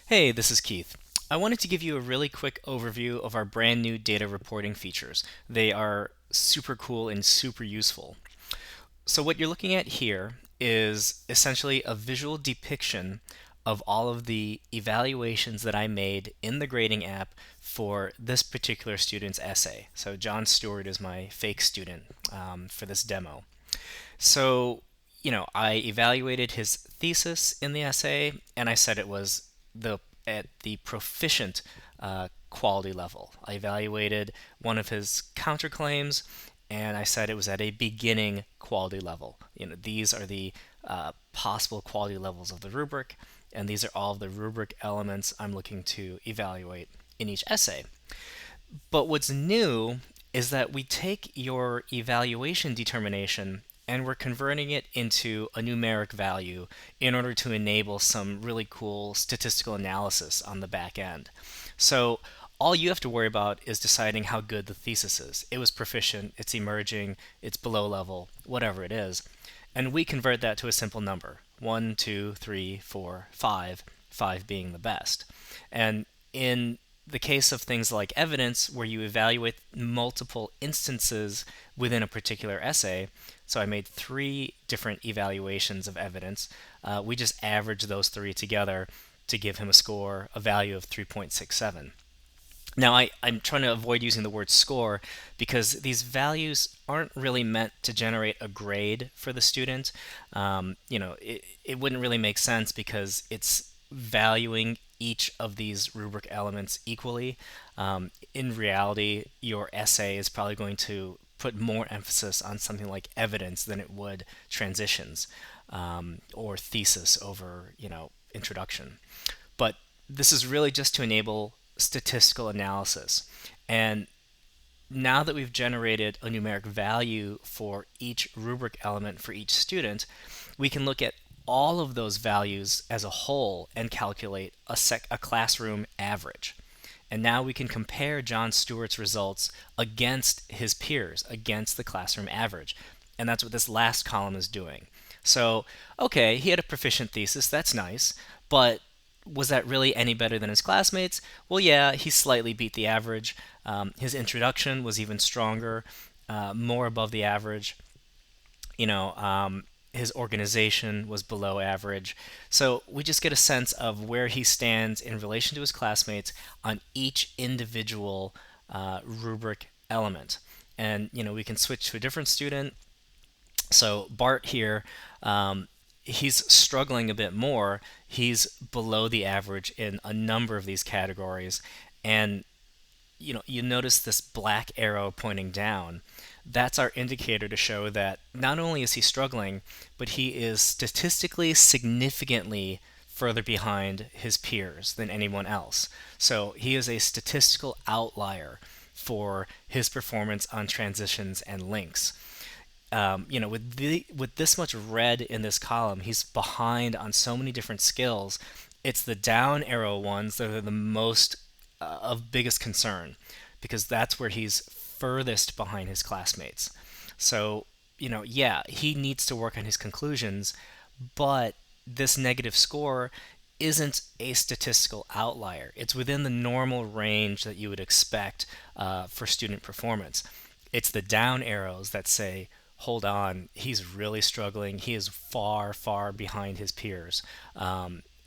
Hey, this is Keith. I wanted to give you a really quick overview of our brand new data reporting features. They are super cool and super useful. So what you're looking at here is essentially a visual depiction of all of the evaluations that I made in the grading app for this particular student's essay. So John Stewart is my fake student for this demo. So, I evaluated his thesis in the essay, and I said it was at the proficient quality level. I evaluated one of his counterclaims, and I said it was at a beginning quality level. These are the possible quality levels of the rubric, and these are all of the rubric elements I'm looking to evaluate in each essay. But what's new is that we take your evaluation determination and we're converting it into a numeric value in order to enable some really cool statistical analysis on the back end. So all you have to worry about is deciding how good the thesis is. It was proficient, it's emerging, it's below level, whatever it is. And we convert that to a simple number: 1, 2, 3, 4, 5, 5 being the best. And in the case of things like evidence, where you evaluate multiple instances within a particular essay, so I made 3 different evaluations of evidence. We just averaged those 3 together to give him a value of 3.67. Now, I'm trying to avoid using the word score because these values aren't really meant to generate a grade for the student. It wouldn't really make sense because it's valuing each of these rubric elements equally. In reality, your essay is probably going to put more emphasis on something like evidence than it would transitions, or thesis over, introduction. But this is really just to enable statistical analysis. And now that we've generated a numeric value for each rubric element for each student, we can look at all of those values as a whole and calculate a classroom average. And now we can compare John Stewart's results against his peers, against the classroom average. And that's what this last column is doing. So, okay, he had a proficient thesis, that's nice, but was that really any better than his classmates? Well, yeah, he slightly beat the average. His introduction was even stronger, more above the average. His organization was below average. So we just get a sense of where he stands in relation to his classmates on each individual rubric element. And we can switch to a different student. So Bart here, he's struggling a bit more. He's below the average in a number of these categories. And you notice this black arrow pointing down. That's our indicator to show that not only is he struggling, but he is statistically significantly further behind his peers than anyone else. So he is a statistical outlier for his performance on transitions and links. With this much red in this column, he's behind on so many different skills. It's the down arrow ones that are the most of biggest concern, because that's where he's furthest behind his classmates. So, yeah, he needs to work on his conclusions, but this negative score isn't a statistical outlier. It's within the normal range that you would expect for student performance. It's the down arrows that say, hold on, he's really struggling. He is far, far behind his peers.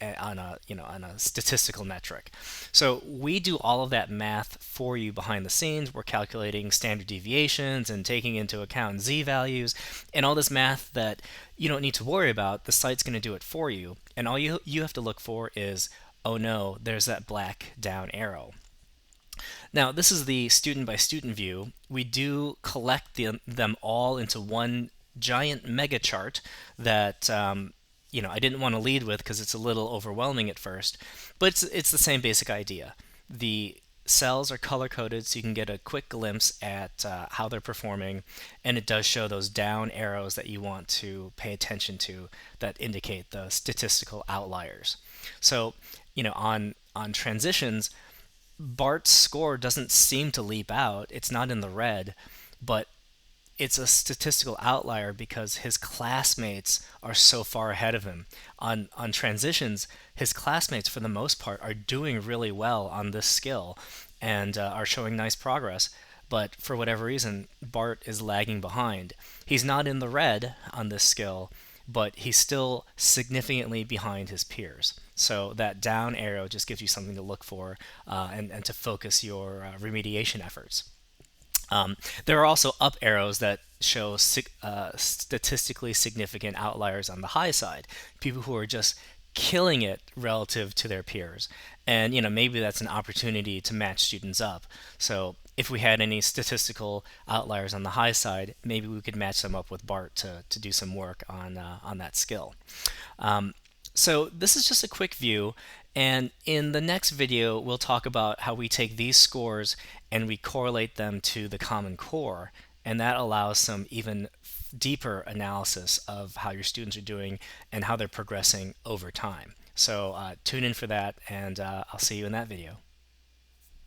On a statistical metric. So we do all of that math for you behind the scenes. We're calculating standard deviations and taking into account z values and all this math that you don't need to worry about. The site's going to do it for you, and all you have to look for is, oh no, there's that black down arrow. Now, this is the student by student view. We do collect them all into one giant mega chart that I didn't want to lead with because it's a little overwhelming at first, but it's the same basic idea. The cells are color coded so you can get a quick glimpse at how they're performing, and it does show those down arrows that you want to pay attention to that indicate the statistical outliers. So, on transitions, Bart's score doesn't seem to leap out. It's not in the red, but it's a statistical outlier because his classmates are so far ahead of him. On transitions, his classmates, for the most part, are doing really well on this skill and are showing nice progress. But for whatever reason, Bart is lagging behind. He's not in the red on this skill, but he's still significantly behind his peers. So that down arrow just gives you something to look for and to focus your remediation efforts. There are also up arrows that show statistically significant outliers on the high side, people who are just killing it relative to their peers. And maybe that's an opportunity to match students up. So if we had any statistical outliers on the high side, maybe we could match them up with Bart to do some work on that skill. So this is just a quick view, and in the next video we'll talk about how we take these scores and we correlate them to the Common Core, and that allows some even deeper analysis of how your students are doing and how they're progressing over time. So tune in for that, and I'll see you in that video.